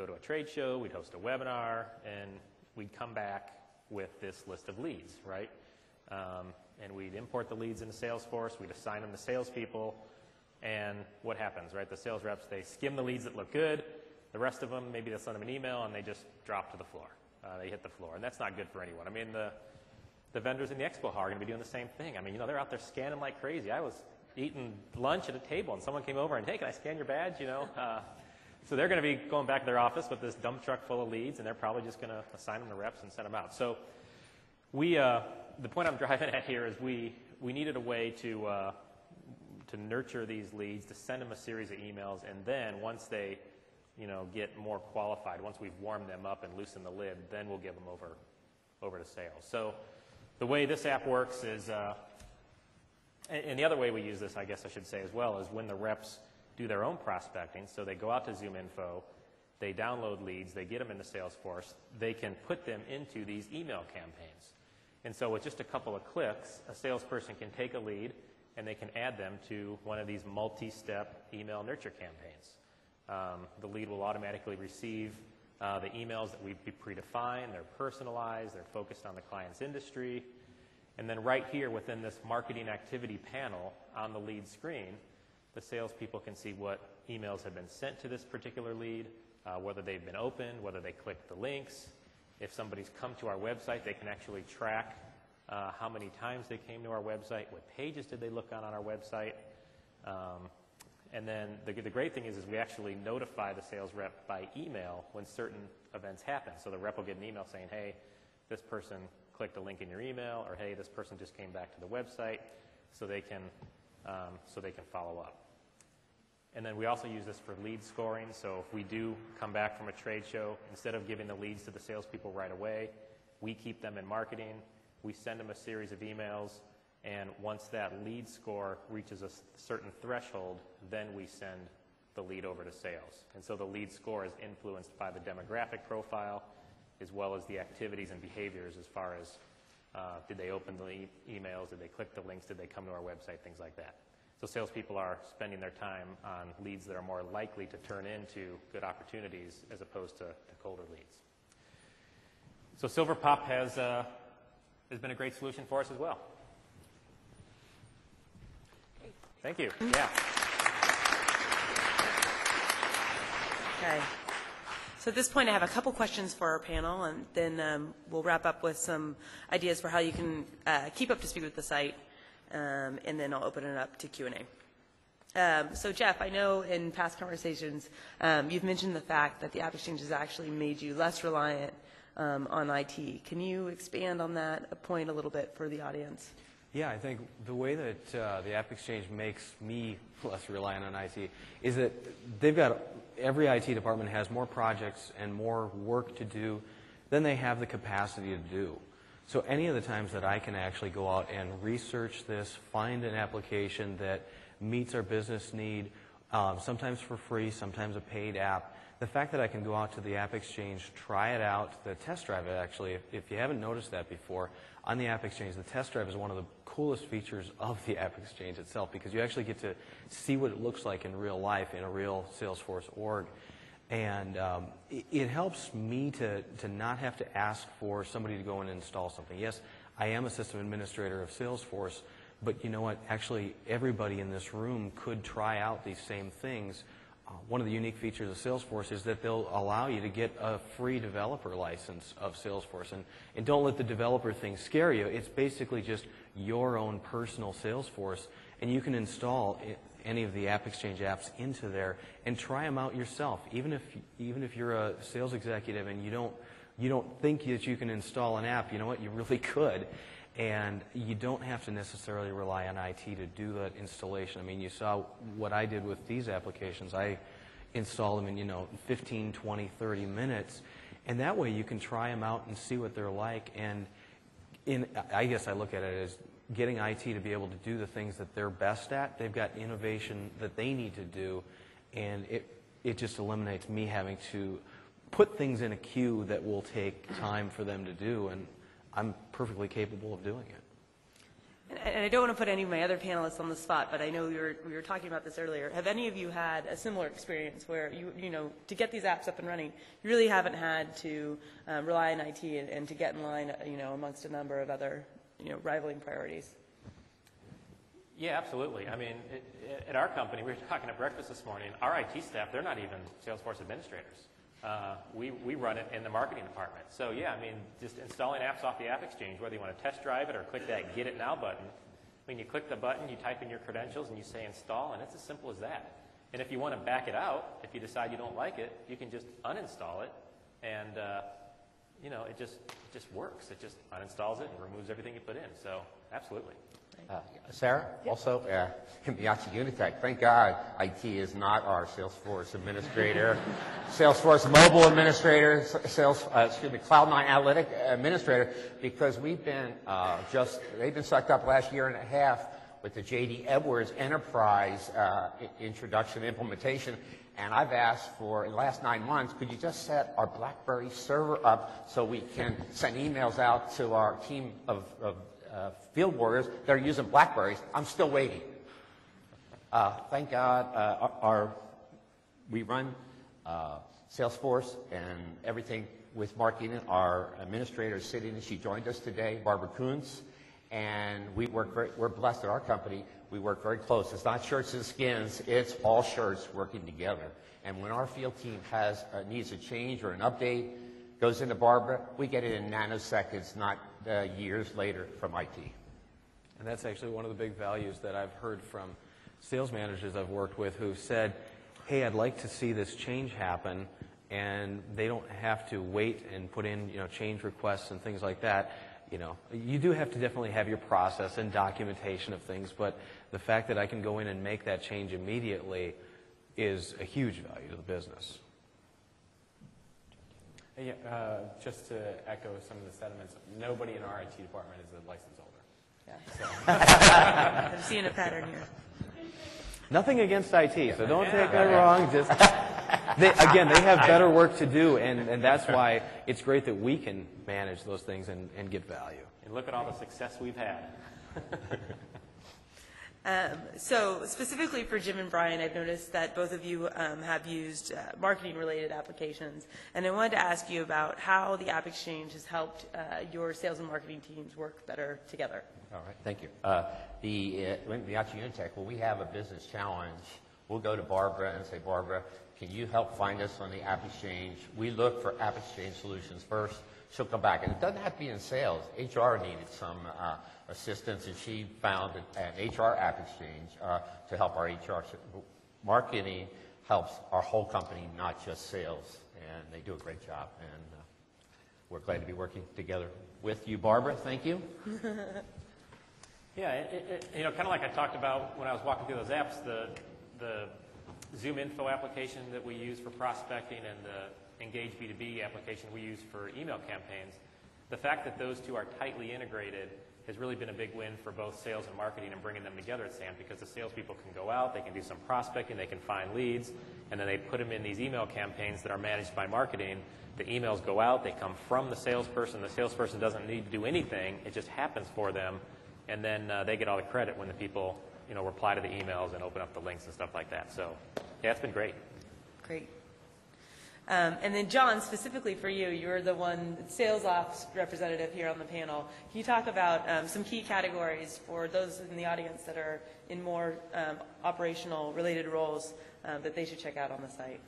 to a trade show, we'd host a webinar, and we'd come back with this list of leads, right? And we'd import the leads into Salesforce, we'd assign them to salespeople, and what happens, right? The sales reps, they skim the leads that look good. The rest of them, maybe they'll send them an email, and they just drop to the floor. They hit the floor, and that's not good for anyone. I mean, the vendors in the expo hall are going to be doing the same thing. I mean, they're out there scanning like crazy. I was eating lunch at a table, and someone came over and, hey, can I scan your badge, So they're going to be going back to their office with this dump truck full of leads, and they're probably just going to assign them to reps and send them out. So the point I'm driving at here is we needed a way to nurture these leads, to send them a series of emails, and then once they get more qualified, once we've warmed them up and loosened the lid, then we'll give them over to sales. So the way this app works is, and the other way we use this, I guess I should say as well, is when the reps do their own prospecting. So they go out to ZoomInfo, they download leads, they get them into Salesforce, they can put them into these email campaigns. And so with just a couple of clicks, a salesperson can take a lead and they can add them to one of these multi-step email nurture campaigns. The lead will automatically receive the emails that we've predefined. They're personalized, they're focused on the client's industry. And then right here within this marketing activity panel on the lead screen, the salespeople can see what emails have been sent to this particular lead, whether they've been opened, whether they clicked the links. If somebody's come to our website, they can actually track how many times they came to our website, what pages did they look on our website. And then the great thing is we actually notify the sales rep by email when certain events happen. So the rep will get an email saying, hey, this person clicked a link in your email, or hey, this person just came back to the website, so they can follow up. And then we also use this for lead scoring. So if we do come back from a trade show, instead of giving the leads to the salespeople right away, we keep them in marketing. We send them a series of emails, and once that lead score reaches a certain threshold, then we send the lead over to sales. And so the lead score is influenced by the demographic profile, as well as the activities and behaviors as far as did they open the emails, did they click the links, did they come to our website, things like that. So salespeople are spending their time on leads that are more likely to turn into good opportunities as opposed to colder leads. So SilverPop has been a great solution for us as well. Thank you. Yeah. Okay. So at this point, I have a couple questions for our panel, and then we'll wrap up with some ideas for how you can keep up to speed with the site, and then I'll open it up to Q&A. So Jeff, I know in past conversations, you've mentioned the fact that the AppExchange has actually made you less reliant on IT. Can you expand on that point a little bit for the audience? Yeah, I think the way that the AppExchange makes me less reliant on IT is that every IT department has more projects and more work to do than they have the capacity to do. So any of the times that I can actually go out and research this, find an application that meets our business need, sometimes for free, sometimes a paid app, the fact that I can go out to the AppExchange, try it out, the test drive it actually, if you haven't noticed that before, on the AppExchange, the test drive is one of the coolest features of the AppExchange itself because you actually get to see what it looks like in real life in a real Salesforce org. And it helps me to not have to ask for somebody to go and install something. Yes, I am a system administrator of Salesforce, but you know what? Actually, everybody in this room could try out these same things. One of the unique features of Salesforce is that they'll allow you to get a free developer license of Salesforce. And don't let the developer thing scare you. It's basically just your own personal Salesforce, and you can install any of the AppExchange apps into there and try them out yourself. Even if you're a sales executive and you don't think that you can install an app, you know what? You really could. And you don't have to necessarily rely on IT to do that installation. I mean, you saw what I did with these applications. I installed them in, 15, 20, 30 minutes. And that way you can try them out and see what they're like. And I guess I look at it as getting IT to be able to do the things that they're best at. They've got innovation that they need to do. And it just eliminates me having to put things in a queue that will take time for them to do. And I'm perfectly capable of doing it. And I don't want to put any of my other panelists on the spot, but I know we were talking about this earlier. Have any of you had a similar experience where, to get these apps up and running, you really haven't had to rely on IT and to get in line, amongst a number of other, rivaling priorities? Yeah, absolutely. I mean, at our company, we were talking at breakfast this morning, our IT staff, they're not even Salesforce administrators. We run it in the marketing department. So yeah, I mean, just installing apps off the AppExchange, whether you want to test drive it or click that Get It Now button. I mean, you click the button, you type in your credentials, and you say install, and it's as simple as that. And if you want to back it out, if you decide you don't like it, you can just uninstall it, and it just works. It just uninstalls it and removes everything you put in. So absolutely. Sarah, also, Miyachi Unitech, thank God IT is not our Salesforce administrator, Salesforce mobile administrator, Cloud9 analytic administrator, because we've been they've been sucked up last year and a half with the J.D. Edwards Enterprise introduction implementation. And I've asked for, in the last 9 months, could you just set our BlackBerry server up so we can send emails out to our team of field warriors that are using BlackBerries? I'm still waiting. Thank God we run Salesforce and everything with marketing. Our administrator is sitting, and she joined us today, Barbara Kuntz, and we're blessed at our company. We work very close. It's not shirts and skins. It's all shirts working together. And when our field team needs a change or an update, goes into Barbara, we get it in nanoseconds, not years later from IT. And that's actually one of the big values that I've heard from sales managers I've worked with who said, hey, I'd like to see this change happen, and they don't have to wait and put in change requests and things like that. You do have to definitely have your process and documentation of things, but the fact that I can go in and make that change immediately is a huge value to the business. Yeah, just to echo some of the sentiments, nobody in our IT department is a license holder. Yeah. I'm seeing a pattern here. Nothing against IT, so don't take that wrong. Just they have better work to do, and that's why it's great that we can manage those things and get value. And look at all the success we've had. So specifically for Jim and Brian, I've noticed that both of you have used marketing-related applications, and I wanted to ask you about how the AppExchange has helped your sales and marketing teams work better together. All right, thank you. The Yachi Unitech, when we have a business challenge, we'll go to Barbara and say, Barbara, can you help find us on the AppExchange? We look for AppExchange solutions first. She'll come back, and it doesn't have to be in sales. HR needed some assistance, and she found an HR AppExchange to help our HR. Marketing helps our whole company, not just sales, and they do a great job. And we're glad to be working together with you, Barbara. Thank you. Yeah, you know, kind of like I talked about when I was walking through those apps, the Zoom Info application that we use for prospecting and the Engage B2B application we use for email campaigns, the fact that those two are tightly integrated has really been a big win for both sales and marketing and bringing them together at SAM, because the salespeople can go out, they can do some prospecting, they can find leads, and then they put them in these email campaigns that are managed by marketing. The emails go out, they come from the salesperson doesn't need to do anything, it just happens for them, and then they get all the credit when the people, you know, reply to the emails and open up the links and stuff like that. So, yeah, it's been great. Great. And then John, specifically for you, you're the one sales ops representative here on the panel. Can you talk about some key categories for those in the audience that are in more operational related roles that they should check out on the site?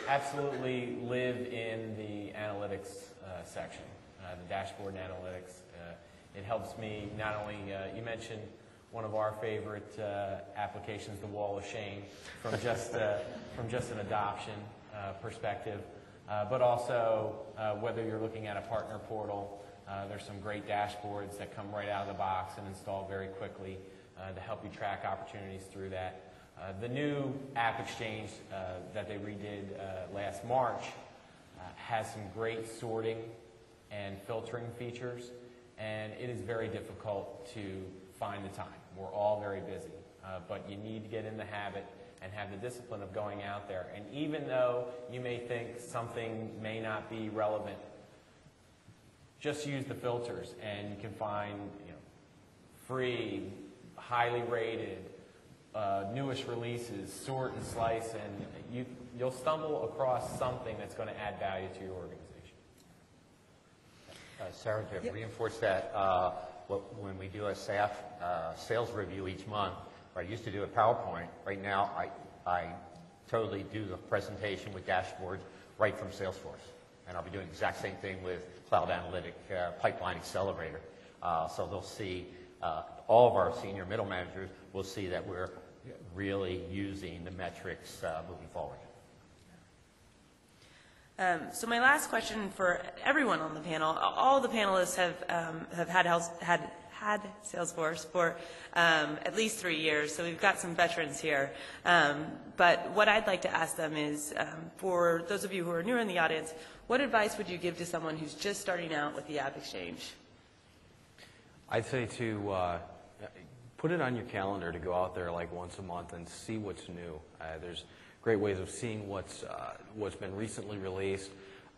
Absolutely live in the analytics section, the dashboard and analytics. It helps me not only, you mentioned one of our favorite applications, the Wall of Shame, from just an adoption perspective, but also whether you're looking at a partner portal, there's some great dashboards that come right out of the box and install very quickly to help you track opportunities through that. The new AppExchange that they redid last March has some great sorting and filtering features, and it is very difficult to find the time. We're all very busy, but you need to get in the habit and have the discipline of going out there. And even though you may think something may not be relevant, just use the filters and you can find, you know, free, highly rated, newest releases, sort and slice, and you'll stumble across something that's going to add value to your organization. Sarah, to reinforce that, when we do a staff sales review each month, I used to do a PowerPoint. Right now, I totally do the presentation with dashboards right from Salesforce. And I'll be doing the exact same thing with Cloud Analytic Pipeline Accelerator. So they'll see, all of our senior middle managers will see that we're really using the metrics moving forward. So my last question for everyone on the panel, all the panelists have had Salesforce for at least 3 years, so we've got some veterans here. But what I'd like to ask them is, for those of you who are newer in the audience, what advice would you give to someone who's just starting out with the AppExchange? I'd say to put it on your calendar to go out there like once a month and see what's new. There's great ways of seeing what's been recently released.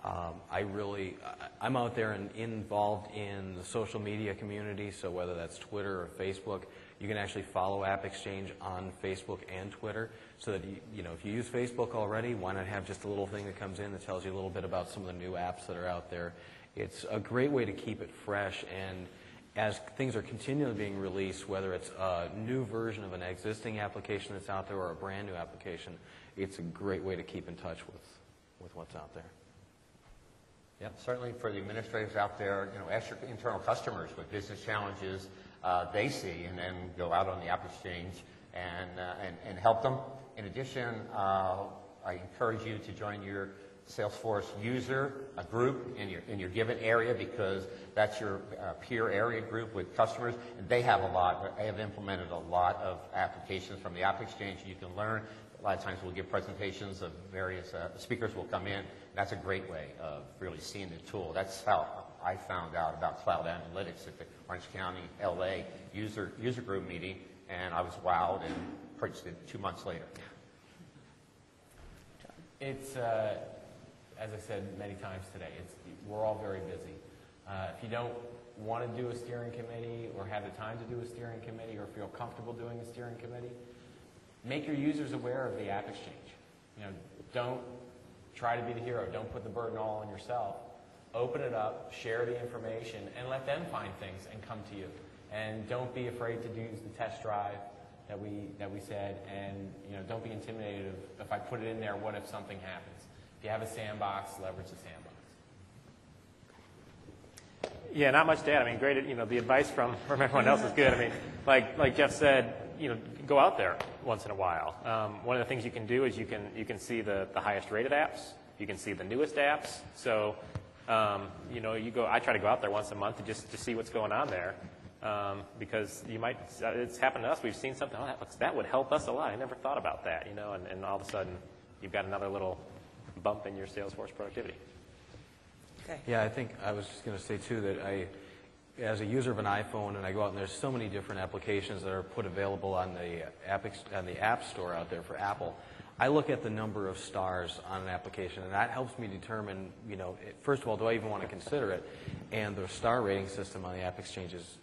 I'm out there and involved in the social media community, so whether that's Twitter or Facebook, you can actually follow AppExchange on Facebook and Twitter, so that you know, if you use Facebook already, why not have just a little thing that comes in that tells you a little bit about some of the new apps that are out there. It's a great way to keep it fresh, and as things are continually being released, whether it's a new version of an existing application that's out there or a brand new application, it's a great way to keep in touch with what's out there. Yeah, certainly for the administrators out there, you know, ask your internal customers what business challenges they see, and then go out on the AppExchange and help them. In addition, I encourage you to join your Salesforce user group in your given area, because that's your peer area group with customers, and they have implemented a lot of applications from the AppExchange. You can learn. A lot of times we'll give presentations of various speakers will come in. That's a great way of really seeing the tool. That's how I found out about cloud analytics at the Orange County, LA user group meeting, and I was wowed and purchased it 2 months later. It's, as I said many times today, we're all very busy. If you don't want to do a steering committee or have the time to do a steering committee or feel comfortable doing a steering committee, make your users aware of the AppExchange. Don't try to be the hero. Don't put the burden all on yourself. Open it up, share the information, and let them find things and come to you. And don't be afraid to use the test drive that we said, and don't be intimidated if I put it in there, what if something happens? If you have a sandbox, leverage the sandbox. Yeah, not much to add. I mean, great. The advice from everyone else is good. I mean, like Jeff said, go out there once in a while. One of the things you can do is you can see the highest rated apps. You can see the newest apps. So, I try to go out there once a month to just see what's going on there, because it's happened to us. We've seen something. Oh, that would help us a lot. I never thought about that. And all of a sudden, you've got another little bump in your Salesforce productivity. Okay. Yeah, I think I was just going to say, too, that as a user of an iPhone, and I go out and there's so many different applications that are put available on the App Store out there for Apple, I look at the number of stars on an application, and that helps me determine, first of all, do I even want to consider it? And the star rating system on the AppExchange is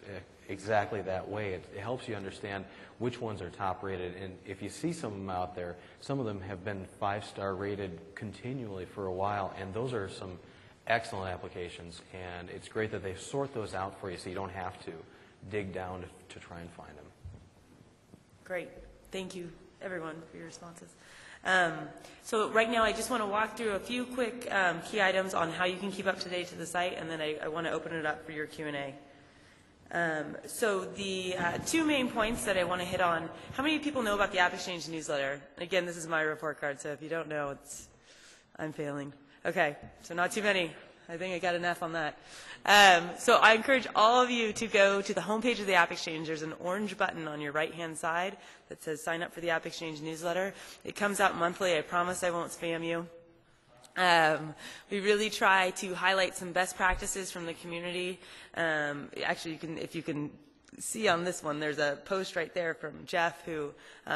exactly that way. It helps you understand which ones are top rated, and if you see some of them out there, some of them have been 5-star rated continually for a while, and those are some excellent applications, and it's great that they sort those out for you so you don't have to dig down to try and find them. Great. Thank you, everyone, for your responses. So right now I just want to walk through a few quick key items on how you can keep up to date to the site, and then I want to open it up for your Q&A. So the two main points that I want to hit on, how many people know about the AppExchange newsletter? Again, this is my report card, so if you don't know, I'm failing. Okay, so not too many. I think I got an F on that. So I encourage all of you to go to the homepage of the AppExchange. There's an orange button on your right-hand side that says sign up for the AppExchange newsletter. It comes out monthly. I promise I won't spam you. We really try to highlight some best practices from the community. Actually, if you can see on this one, there's a post right there from Jeff who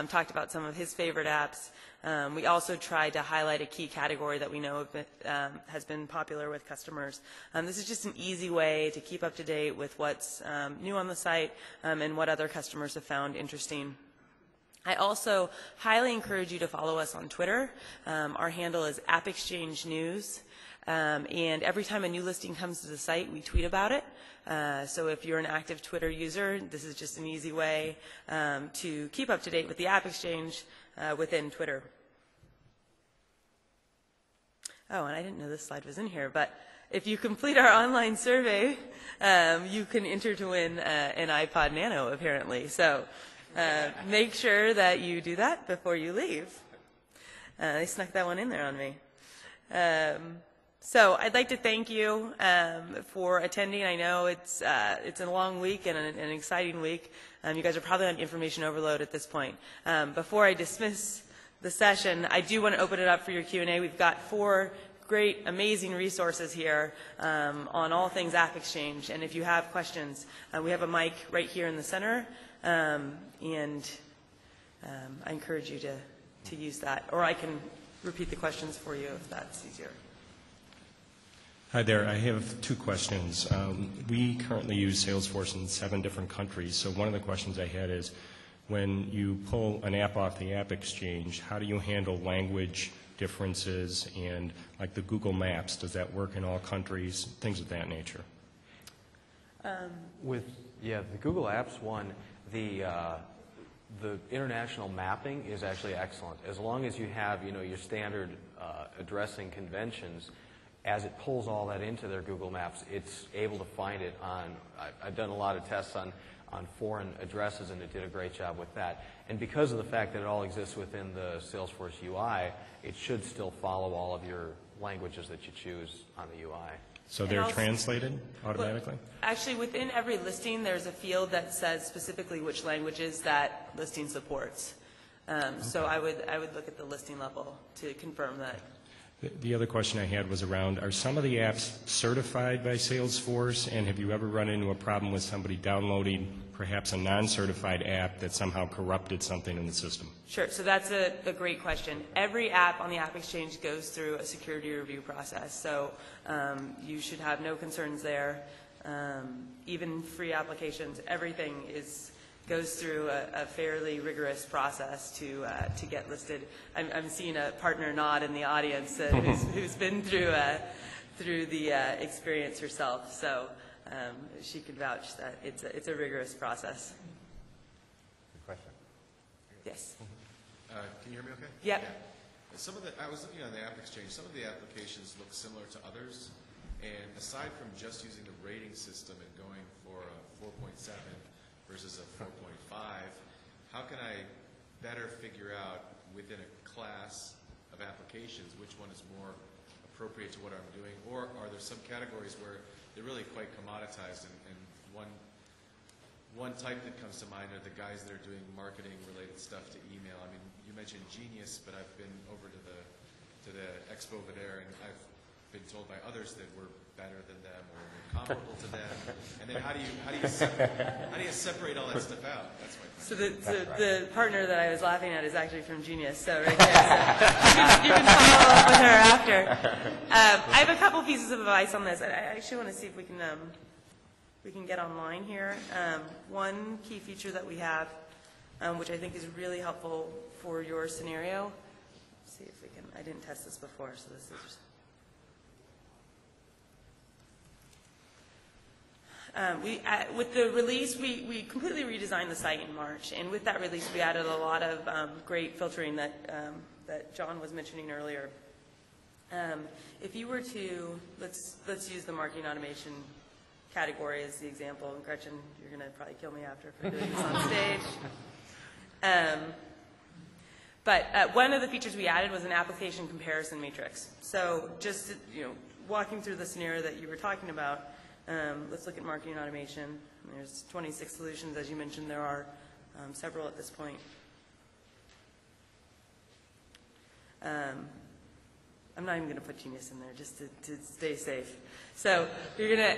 talked about some of his favorite apps. We also tried to highlight a key category that we know has been popular with customers. This is just an easy way to keep up to date with what's new on the site and what other customers have found interesting. I also highly encourage you to follow us on Twitter. Our handle is AppExchange News. And every time a new listing comes to the site, we tweet about it. So if you're an active Twitter user, this is just an easy way to keep up to date with the AppExchange within Twitter. Oh, and I didn't know this slide was in here, but if you complete our online survey, you can enter to win an iPod Nano, apparently. So make sure that you do that before you leave. They snuck that one in there on me. So I'd like to thank you for attending. I know it's a long week and an exciting week. You guys are probably on information overload at this point. Before I dismiss the session, I do want to open it up for your Q&A. We've got 4 great, amazing resources here on all things AppExchange. And if you have questions, we have a mic right here in the center, and I encourage you to use that. Or I can repeat the questions for you if that's easier. Hi there. I have 2 questions. We currently use Salesforce in 7 different countries. So one of the questions I had is, when you pull an app off the AppExchange, how do you handle language differences and like the Google Maps? Does that work in all countries? Things of that nature. The Google Apps one, the international mapping is actually excellent. As long as you have your standard addressing conventions, as it pulls all that into their Google Maps, it's able to find it on. I've done a lot of tests on foreign addresses, and it did a great job with that. And because of the fact that it all exists within the Salesforce UI, it should still follow all of your languages that you choose on the UI. So they're translated automatically? Well, actually, within every listing, there's a field that says specifically which languages that listing supports. So I would look at the listing level to confirm that. The other question I had was around, are some of the apps certified by Salesforce, and have you ever run into a problem with somebody downloading perhaps a non-certified app that somehow corrupted something in the system? Sure. So that's a great question. Every app on the AppExchange goes through a security review process. So you should have no concerns there. Even free applications, everything goes through a fairly rigorous process to get listed. I'm seeing a partner nod in the audience who's been through the experience herself. So she could vouch that it's a rigorous process. Good question. Yes. Can you hear me okay? Yep. I was looking on the AppExchange. Some of the applications look similar to others. And aside from just using the rating system and going for a 4.7 versus a 4.5, how can I better figure out within a class of applications which one is more appropriate to what I'm doing? Or are there some categories where they're really quite commoditized, and one type that comes to mind are the guys that are doing marketing related stuff to email. I mean, you mentioned Genius, but I've been over to the expo over there, and I've been told by others that we're better than them or we're comparable to them. And then how do you separate all that stuff out? That's my question. So the partner that I was laughing at is actually from Genius, so right there. So you can follow up with her after. I have a couple pieces of advice on this. I actually want to see if we can get online here. One key feature that we have, which I think is really helpful for your scenario. Let's see if we can. I didn't test this before, so this is just. With the release, we completely redesigned the site in March, and with that release, we added a lot of great filtering that John was mentioning earlier. If you were to let's use the marketing automation category as the example, and Gretchen, you're going to probably kill me after for doing this on stage. But one of the features we added was an application comparison matrix. So just walking through the scenario that you were talking about. Let's look at marketing automation. There's 26 solutions, as you mentioned. There are several at this point. I'm not even going to put Genius in there just to stay safe. So you're going to,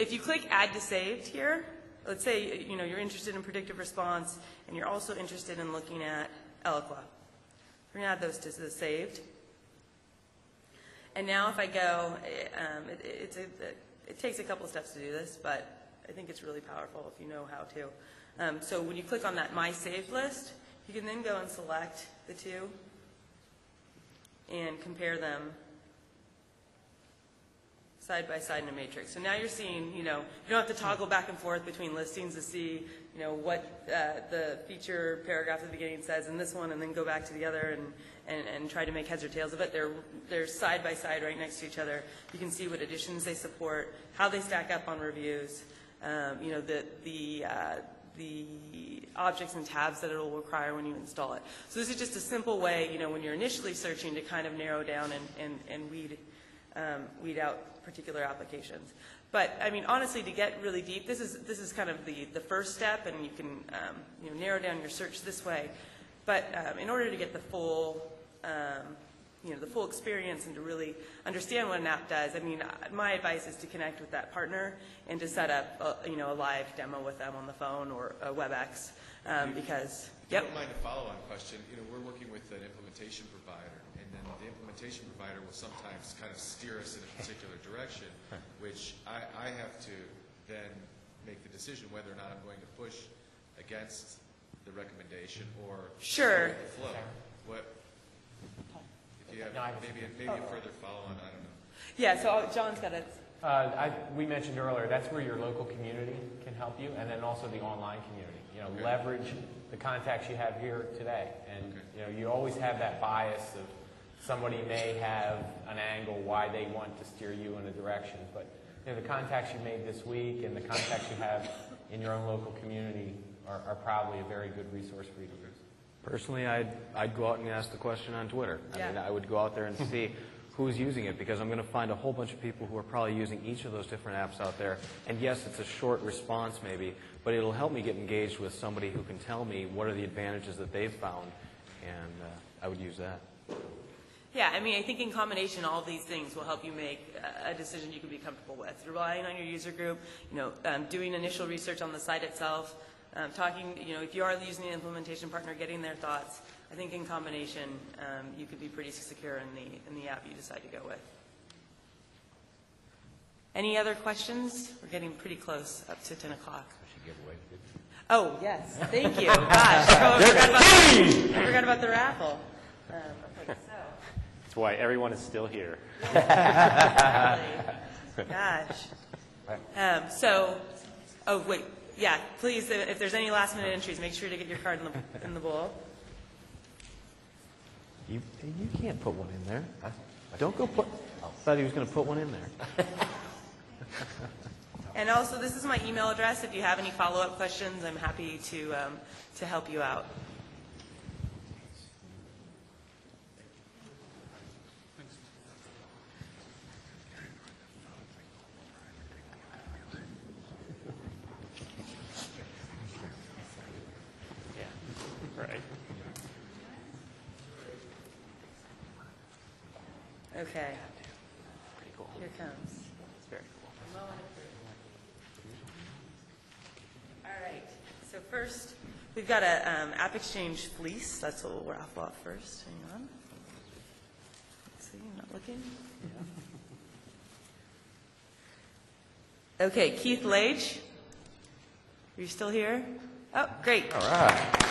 if you click Add to Saved here, let's say you're interested in predictive response, and you're also interested in looking at Eloqua. We're going to add those to the saved. And now if I go, it takes a couple of steps to do this, but I think it's really powerful if you know how to. So when you click on that My Saved list, you can then go and select the two and compare them side by side in a matrix. So now you're seeing, you don't have to toggle back and forth between listings to see, what the feature paragraph at the beginning says in this one, and then go back to the other and try to make heads or tails of it. They're side by side right next to each other. You can see what additions they support, how they stack up on reviews, the objects and tabs that it will require when you install it. So this is just a simple way, when you're initially searching, to kind of narrow down and weed out particular applications. But I mean, honestly, to get really deep, this is kind of the first step, and you can narrow down your search this way. But in order to get the full the full experience and to really understand what an app does, I mean, my advice is to connect with that partner and to set up a live demo with them on the phone or a WebEx because. If you don't mind a follow-on question, we're working with an implementation provider, and then the implementation provider will sometimes kind of steer us in a particular direction, which I have to then make the decision whether or not I'm going to push against the recommendation or sure. The flow. If you have maybe a further follow-on, I don't know. Yeah, so John's got it. We mentioned earlier, that's where your local community can help you, and then also the online community. Leverage the contacts you have here today. And you always have that bias of somebody may have an angle why they want to steer you in a direction. But the contacts you made this week and the contacts you have in your own local community are probably a very good resource for you to use. Personally, I'd go out and ask the question on Twitter. I mean, I would go out there and see who's using it, because I'm going to find a whole bunch of people who are probably using each of those different apps out there. And yes, it's a short response maybe, but it'll help me get engaged with somebody who can tell me what are the advantages that they've found, and I would use that. Yeah, I mean, I think in combination, all of these things will help you make a decision you can be comfortable with. Relying on your user group, doing initial research on the site itself, talking, if you are using an implementation partner, getting their thoughts. I think in combination, you could be pretty secure in the app you decide to go with. Any other questions? We're getting pretty close, up to 10 o'clock. Oh, yes. Thank you. Gosh. I forgot about the raffle. Okay, so. That's why everyone is still here. Gosh. Oh, wait. Yeah, please, if there's any last-minute entries, make sure to get your card in the bowl. You can't put one in there. Don't go put... I thought he was going to put one in there. And also, this is my email address. If you have any follow-up questions, I'm happy to help you out. Yeah, right. Okay. Pretty cool. Here it comes. It's very cool. All right. So first, we've got a AppExchange fleece. That's what we'll raffle off first. Hang on. Let's see. I'm not looking. Okay. Keith Lage. Are you still here? Oh, great. All right.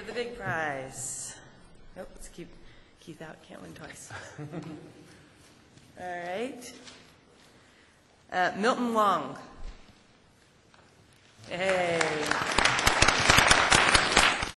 The big prize. Nope, let's keep Keith out. Can't win twice. All right. Milton Wong. Hey.